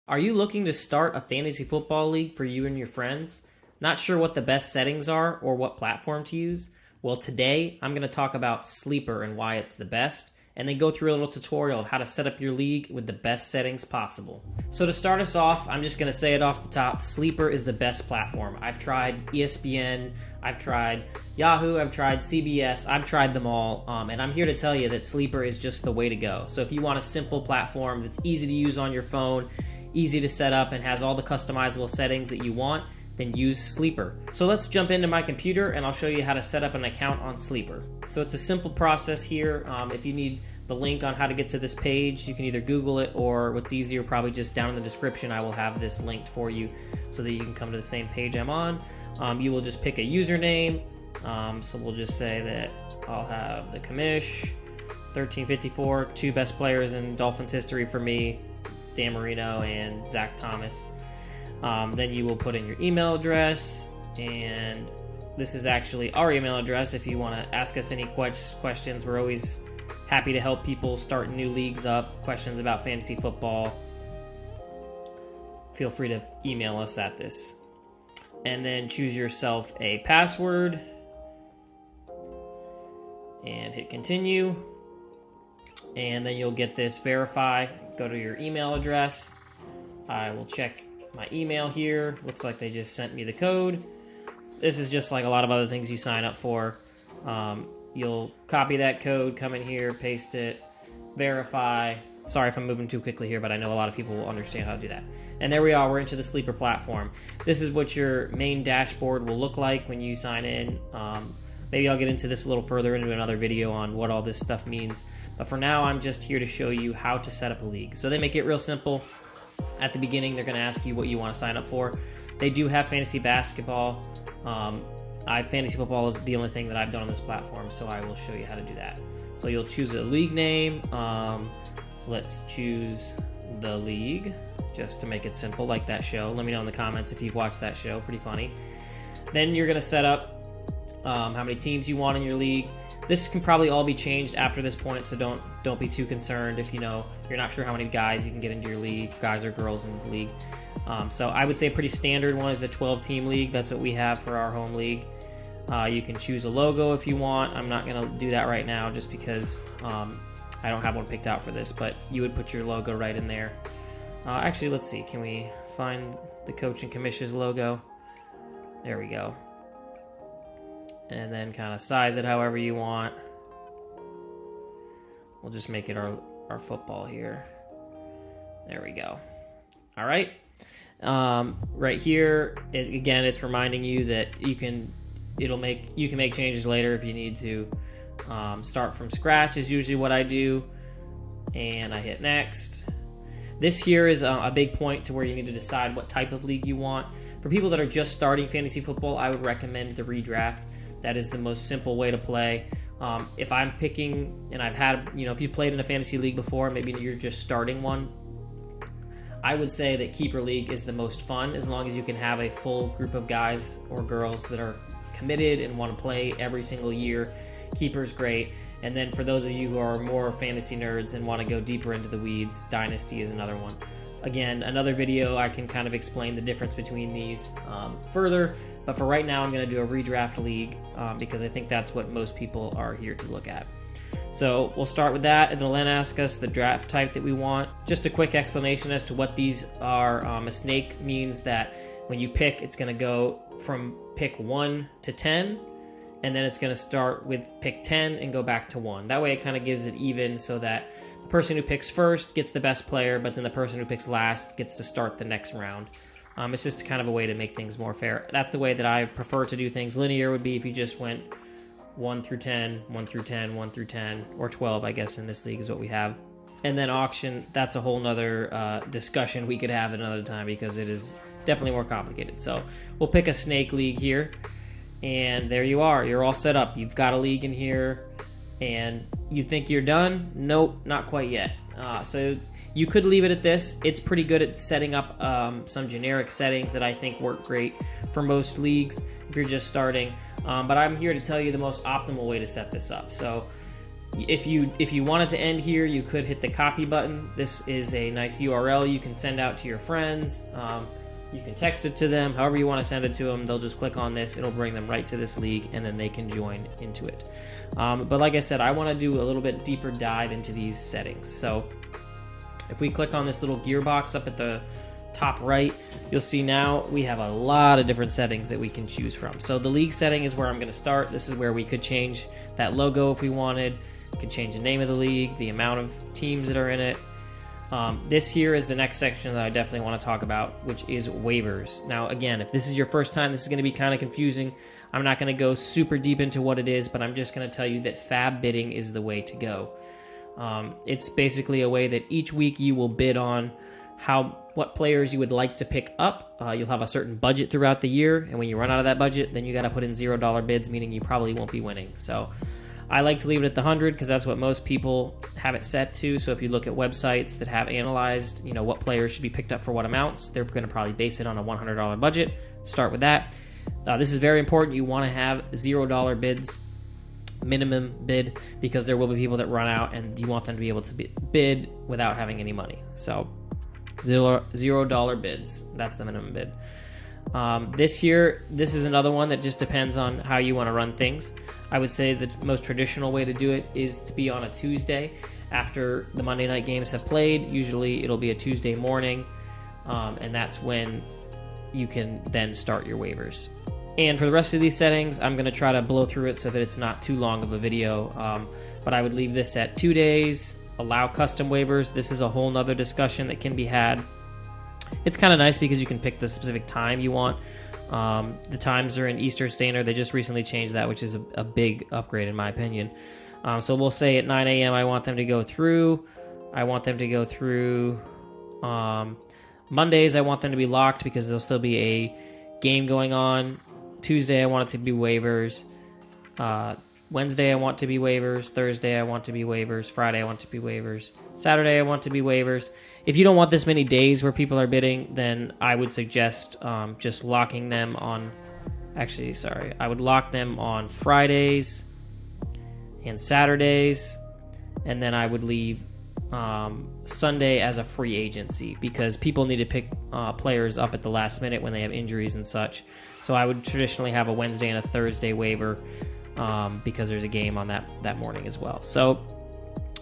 Are you looking to start a fantasy football league for you and your friends? Not sure what the best settings are or what platform to use? Well, today I'm going to talk about Sleeper and why it's the best, and then go through a little tutorial of how to set up your league with the best settings possible. So to start us off, I'm just going to say it off the top, Sleeper is the best platform. I've tried ESPN, I've tried Yahoo, I've tried CBS, I've tried them all, and I'm here to tell you that Sleeper is just the way to go. So if you want a simple platform that's easy to use on your phone, easy to set up, and has all the customizable settings that you want, then use Sleeper. So let's jump into my computer and I'll show you how to set up an account on Sleeper. So it's a simple process here. If you need the link on how to get to this page, you can either Google it, or what's easier, probably just down in the description, I will have this linked for you so that you can come to the same page I'm on. You will just pick a username. So we'll just say that I'll have the commish, 1354, two best players in Dolphins history for me, Dan Marino and Zach Thomas. Then you will put in your email address, and this is actually our email address if you want to ask us any questions. We're always happy to help people start new leagues up, questions about fantasy football. Feel free to email us at this. And then choose yourself a password and hit continue. And then you'll get this verify. Go to your email address. I will check my email here. Looks like they just sent me the code. This is just like a lot of other things you sign up for. You'll copy that code, come in here, paste it, verify. Sorry if I'm moving too quickly here, but I know a lot of people will understand how to do that. And there we are, we're into the Sleeper platform. This is what your main dashboard will look like when you sign in. Maybe I'll get into this a little further into another video on what all this stuff means. But for now, I'm just here to show you how to set up a league. So they make it real simple. At the beginning, they're going to ask you what you want to sign up for. They do have fantasy basketball. Fantasy football is the only thing that I've done on this platform, so I will show you how to do that. So you'll choose a league name. Let's choose The League, just to make it simple, like that show. Let me know in the comments if you've watched that show. Pretty funny. Then you're going to set up how many teams you want in your league. This can probably all be changed after this point, so don't be too concerned if you're not sure how many guys you can get into your league, guys or girls in the league. So I would say a pretty standard one is a 12-team league. That's what we have for our home league. You can choose a logo if you want. I'm not going to do that right now just because I don't have one picked out for this, but you would put your logo right in there. Actually, let's see. Can we find the Coach and Commish's logo? There we go. And then kind of size it however you want. We'll just make it our football here. There we go. All right. Right here, again, it's reminding you that you can make changes later if you need to. Start from scratch is usually what I do. And I hit next. This here is a big point to where you need to decide what type of league you want. For people that are just starting fantasy football, I would recommend the redraft. That is the most simple way to play. If I'm picking, and I've had, if you've played in a fantasy league before, maybe you're just starting one, I would say that Keeper League is the most fun as long as you can have a full group of guys or girls that are committed and want to play every single year. Keeper's great. And then for those of you who are more fantasy nerds and want to go deeper into the weeds, Dynasty is another one. Again, another video I can kind of explain the difference between these further. But for right now, I'm going to do a redraft league because I think that's what most people are here to look at. So we'll start with that, and they'll then ask us the draft type that we want. Just a quick explanation as to what these are. A snake means that when you pick, it's going to go from pick 1 to 10, and then it's going to start with pick 10 and go back to 1. That way it kind of gives it even so that the person who picks first gets the best player, but then the person who picks last gets to start the next round. It's just kind of a way to make things more fair. That's the way that I prefer to do things. Linear would be if you just went 1 through 10, 1 through 10, 1 through 10, or 12, I guess, in this league is what we have. And then auction, that's a whole nother discussion we could have another time because it is definitely more complicated. So we'll pick a snake league here, and there you are. You're all set up. You've got a league in here, and you think you're done? Nope, not quite yet. So you could leave it at this. It's pretty good at setting up some generic settings that I think work great for most leagues if you're just starting. But I'm here to tell you the most optimal way to set this up. So If you wanted to end here, you could hit the copy button. This is a nice URL you can send out to your friends. You can text it to them, however you want to send it to them. They'll just click on this. It'll bring them right to this league, and then they can join into it. But like I said, I want to do a little bit deeper dive into these settings. So if we click on this little gearbox up at the top right, you'll see now we have a lot of different settings that we can choose from. So the league setting is where I'm going to start. This is where we could change that logo if we wanted. We could change the name of the league, the amount of teams that are in it. This here is the next section that I definitely want to talk about, which is waivers. Now, again, if this is your first time, this is going to be kind of confusing. I'm not going to go super deep into what it is, but I'm just going to tell you that fab bidding is the way to go. It's basically a way that each week you will bid on what players you would like to pick up. You'll have a certain budget throughout the year, and when you run out of that budget, then you got to put in $0 bids, meaning you probably won't be winning. So I like to leave it at the 100 because that's what most people have it set to. So if you look at websites that have analyzed, what players should be picked up for what amounts, they're going to probably base it on a $100 budget. Start with that. This is very important. You want to have $0 bids, minimum bid, because there will be people that run out and you want them to be able to bid without having any money. So $0 bids. That's the minimum bid. This is another one that just depends on how you want to run things. I would say the most traditional way to do it is to be on a Tuesday after the Monday night games have played. Usually it'll be a Tuesday morning, and that's when you can then start your waivers. And for the rest of these settings, I'm going to try to blow through it so that it's not too long of a video, but I would leave this at 2 days. Allow custom waivers. This is a whole nother discussion that can be had. It's kind of nice because you can pick the specific time you want. The times are in Eastern Standard. They just recently changed that, which is a big upgrade in my opinion. So we'll say at 9 a.m. I want them to go through. Mondays I want them to be locked because there'll still be a game going on. Tuesday I want it to be waivers. Wednesday I want to be waivers. Thursday I want to be waivers. Friday I want to be waivers. Saturday I want to be waivers. If you don't want this many days where people are bidding, then I would suggest just locking them on... I would lock them on Fridays and Saturdays, and then I would leave Sunday as a free agency because people need to pick players up at the last minute when they have injuries and such. So I would traditionally have a Wednesday and a Thursday waiver because there's a game on that morning as well. So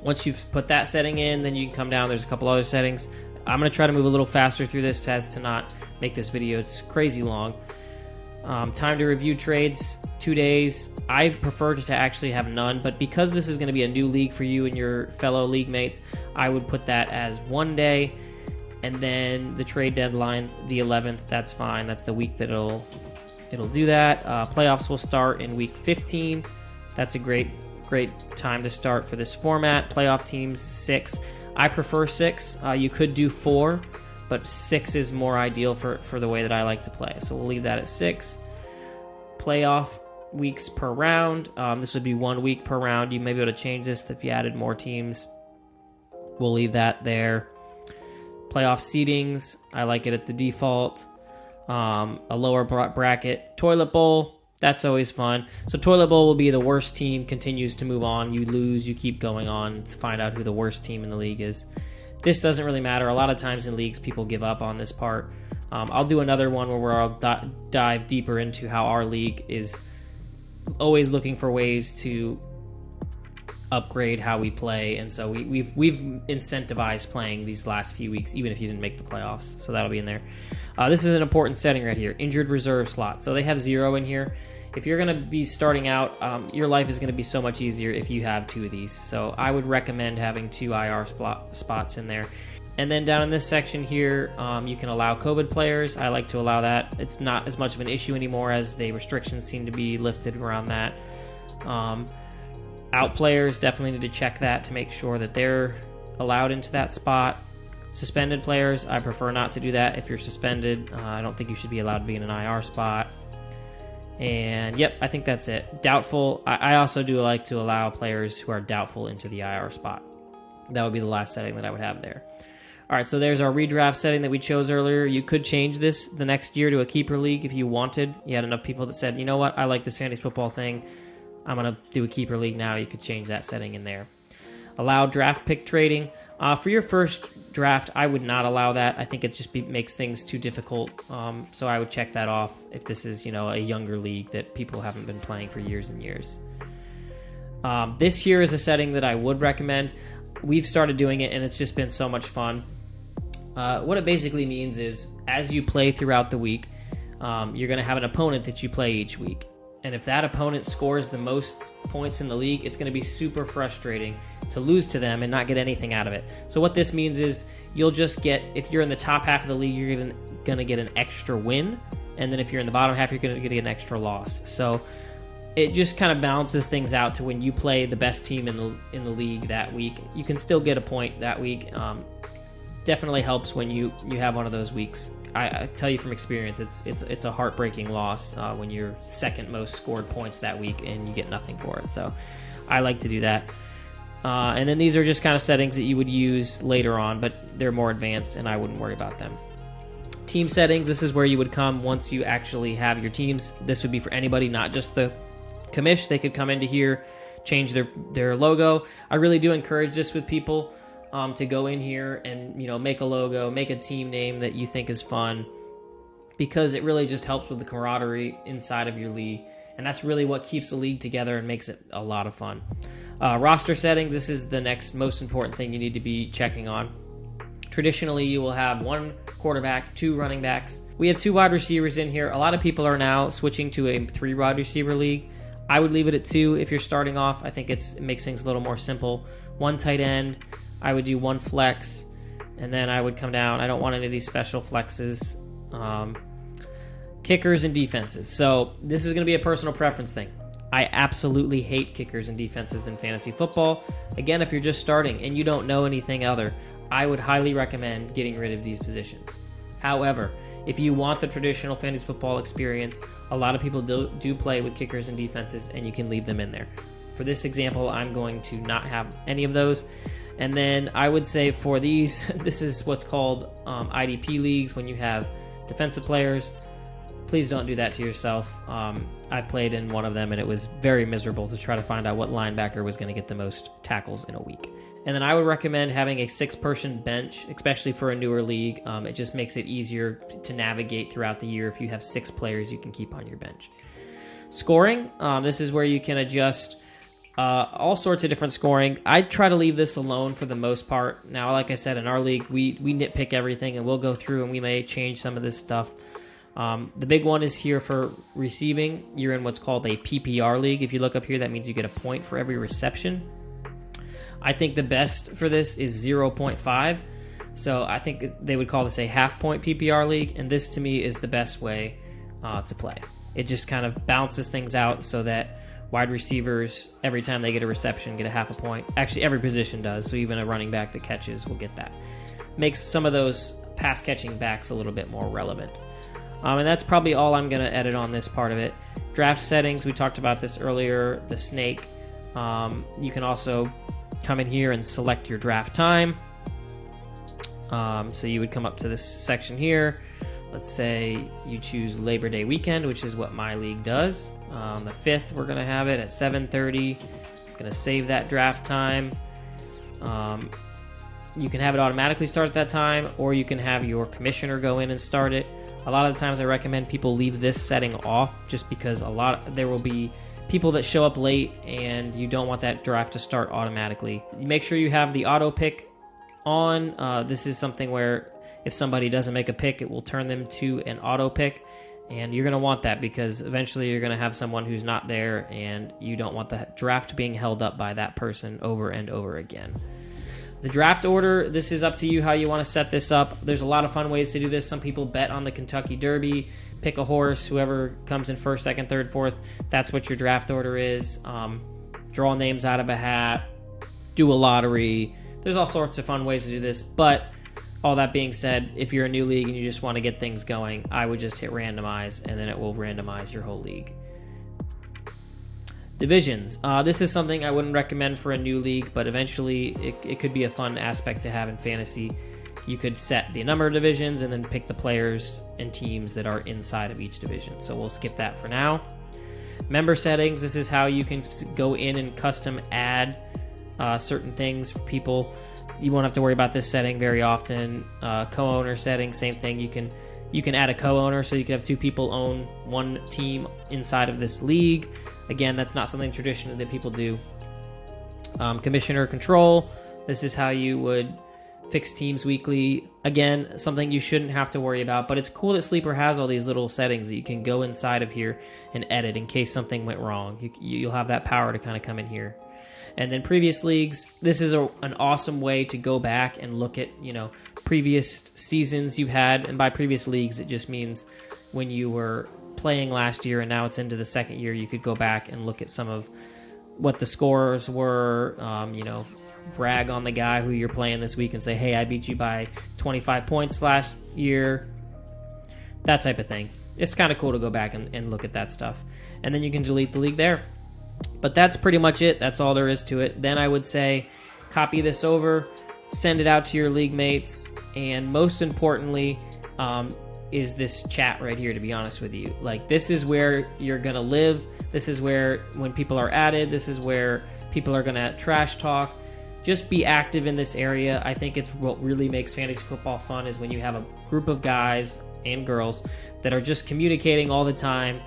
once you've put that setting in, then you can come down. There's a couple other settings. I'm going to try to move a little faster through this test to not make this video crazy long. Time to review trades, 2 days. I prefer to actually have none, but because this is going to be a new league for you and your fellow league mates, I would put that as 1 day, and then the trade deadline, the 11th, that's fine. That's the week that it'll do that. Playoffs will start in week 15. That's a great time to start for this format. Playoff teams, 6. I prefer 6. You could do 4, but 6 is more ideal for the way that I like to play. So we'll leave that at 6. Playoff weeks per round. This would be 1 week per round. You may be able to change this if you added more teams. We'll leave that there. Playoff seedings. I like it at the default. A lower bracket. Toilet bowl. That's always fun. So toilet bowl will be the worst team continues to move on. You lose, you keep going on to find out who the worst team in the league is. This doesn't really matter. A lot of times in leagues, people give up on this part. I'll do another one where I'll dive deeper into how our league is always looking for ways to upgrade how we play, and so we've incentivized playing these last few weeks, even if you didn't make the playoffs. So that'll be in there. This is an important setting right here: injured reserve slot. So they have 0 in here. If you're going to be starting out, your life is going to be so much easier if you have 2 of these. So I would recommend having 2 IR spots in there. And then down in this section here, you can allow COVID players. I like to allow that. It's not as much of an issue anymore as the restrictions seem to be lifted around that. Out players, definitely need to check that to make sure that they're allowed into that spot. Suspended players, I prefer not to do that. If you're suspended, I don't think you should be allowed to be in an IR spot. And yep, I think that's it. Doubtful, I also do like to allow players who are doubtful into the IR spot. That would be the last setting that I would have there. All right, so there's our redraft setting that we chose earlier. You could change this the next year to a keeper league if you wanted. You had enough people that said, you know what, I like this fantasy football thing. I'm going to do a keeper league now. You could change that setting in there. Allow draft pick trading. For your first draft, I would not allow that. I think it just makes things too difficult. So I would check that off if this is, a younger league that people haven't been playing for years and years. This here is a setting that I would recommend. We've started doing it, and it's just been so much fun. What it basically means is, as you play throughout the week, you're going to have an opponent that you play each week. And if that opponent scores the most points in the league, it's going to be super frustrating to lose to them and not get anything out of it. So what this means is you'll just get, if you're in the top half of the league, you're going to get an extra win. And then if you're in the bottom half, you're going to get an extra loss. So it just kind of balances things out to when you play the best team in the league that week, you can still get a point that week. Definitely helps when you have one of those weeks. I tell you from experience, it's a heartbreaking loss when you're second most scored points that week and you get nothing for it. So I like to do that. And then these are just kind of settings that you would use later on, but they're more advanced and I wouldn't worry about them. Team settings, this is where you would come once you actually have your teams. This would be for anybody, not just the commish. They could come into here, change their logo. I really do encourage this with people. To go in here and make a logo, make a team name that you think is fun, because it really just helps with the camaraderie inside of your league, and that's really what keeps the league together and makes it a lot of fun. Roster settings, this is the next most important thing you need to be checking on. Traditionally, you will have 1 quarterback, 2 running backs. We have 2 wide receivers in here. A lot of people are now switching to a 3 wide receiver league. I would leave it at 2 if you're starting off. I think it makes things a little more simple. 1 tight end. I would do 1 flex, and then I would come down. I don't want any of these special flexes. Kickers and defenses. So this is going to be a personal preference thing. I absolutely hate kickers and defenses in fantasy football. Again, if you're just starting and you don't know anything other, I would highly recommend getting rid of these positions. However, if you want the traditional fantasy football experience, a lot of people do play with kickers and defenses, and you can leave them in there. For this example, I'm going to not have any of those. And then I would say for these, this is what's called IDP Leagues, when you have defensive players. Please don't do that to yourself. I've played in one of them, and it was very miserable to try to find out what linebacker was going to get the most tackles in a week. And then I would recommend having a 6-person bench, especially for a newer league. It just makes it easier to navigate throughout the year if you have 6 players you can keep on your bench. Scoring, this is where you can adjust all sorts of different scoring. I try to leave this alone for the most part. Now, like I said, in our league, we nitpick everything, and we'll go through and we may change some of this stuff. The big one is here for receiving. You're in what's called a PPR league. If you look up here, that means you get a point for every reception. I think the best for this is 0.5. So I think they would call this a half-point PPR league, and this to me is the best way to play. It just kind of balances things out so that wide receivers, every time they get a reception, get a half a point. Actually, every position does, so even a running back that catches will get that. Makes some of those pass-catching backs a little bit more relevant. And that's probably all I'm going to edit on this part of it. Draft settings, we talked about this earlier, the snake. You can also come in here and select your draft time. So you would come up to this section here. Let's say you choose Labor Day weekend, which is what my league does. The 5th, we're going to have it at 7:30. Going to save that draft time. You can have it automatically start at that time, or you can have your commissioner go in and start it. A lot of the times I recommend people leave this setting off, just because there will be people that show up late and you don't want that draft to start automatically. You make sure you have the auto pick on. This is something where if somebody doesn't make a pick, it will turn them to an auto pick, and you're going to want that because eventually you're going to have someone who's not there, and you don't want the draft being held up by that person over and over again. The draft order, this is up to you how you want to set this up. There's a lot of fun ways to do this. Some people bet on the Kentucky Derby, pick a horse, whoever comes in first, second, third, fourth, that's what your draft order is. Draw names out of a hat, do a lottery. There's all sorts of fun ways to do this, but all that being said, if you're a new league and you just want to get things going, I would just hit randomize, and then it will randomize your whole league. Divisions. This is something I wouldn't recommend for a new league, but eventually it could be a fun aspect to have in fantasy. You could set the number of divisions and then pick the players and teams that are inside of each division. So we'll skip that for now. Member settings, this is how you can go in and custom add certain things for people. You won't have to worry about this setting very often. Co-owner settings, same thing. You can add a co-owner, so you can have 2 people own one team inside of this league. Again, that's not something traditional that people do. Commissioner control, this is how you would fix teams weekly. Again, something you shouldn't have to worry about, but it's cool that Sleeper has all these little settings that you can go inside of here and edit in case something went wrong. You'll have that power to kind of come in here. And then previous leagues, this is an awesome way to go back and look at, previous seasons you've had. And by previous leagues, it just means when you were playing last year and now it's into the second year, you could go back and look at some of what the scores were, brag on the guy who you're playing this week and say, hey, I beat you by 25 points last year, that type of thing. It's kind of cool to go back and look at that stuff. And then you can delete the league there. But that's pretty much it. That's all there is to it. Then I would say copy this over, send it out to your league mates, and most importantly is this chat right here, to be honest with you. Like, this is where you're going to live. This is where, when people are added, this is where people are going to trash talk. Just be active in this area. I think it's what really makes fantasy football fun is when you have a group of guys and girls that are just communicating all the time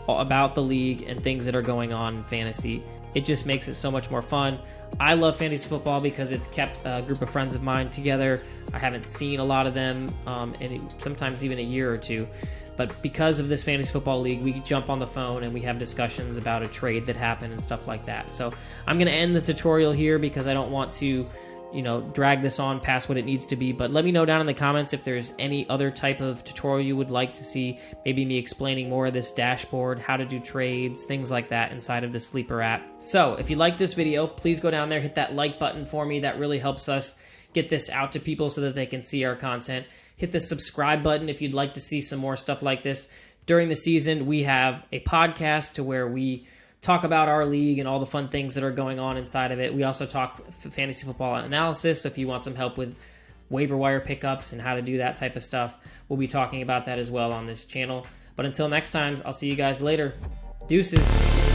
about the league and things that are going on in fantasy. It just makes it so much more fun. I love fantasy football because it's kept a group of friends of mine together. I haven't seen a lot of them in sometimes even a year or two. But because of this fantasy football league, we jump on the phone and we have discussions about a trade that happened and stuff like that. So I'm going to end the tutorial here because I don't want to, drag this on past what it needs to be. But let me know down in the comments if there's any other type of tutorial you would like to see. Maybe me explaining more of this dashboard, how to do trades, things like that inside of the Sleeper app. So if you like this video, please go down there, hit that like button for me. That really helps us get this out to people so that they can see our content. Hit the subscribe button if you'd like to see some more stuff like this. During the season, we have a podcast to where we talk about our league and all the fun things that are going on inside of it. We also talk fantasy football analysis, so if you want some help with waiver wire pickups and how to do that type of stuff, we'll be talking about that as well on this channel. But until next time, I'll see you guys later. Deuces.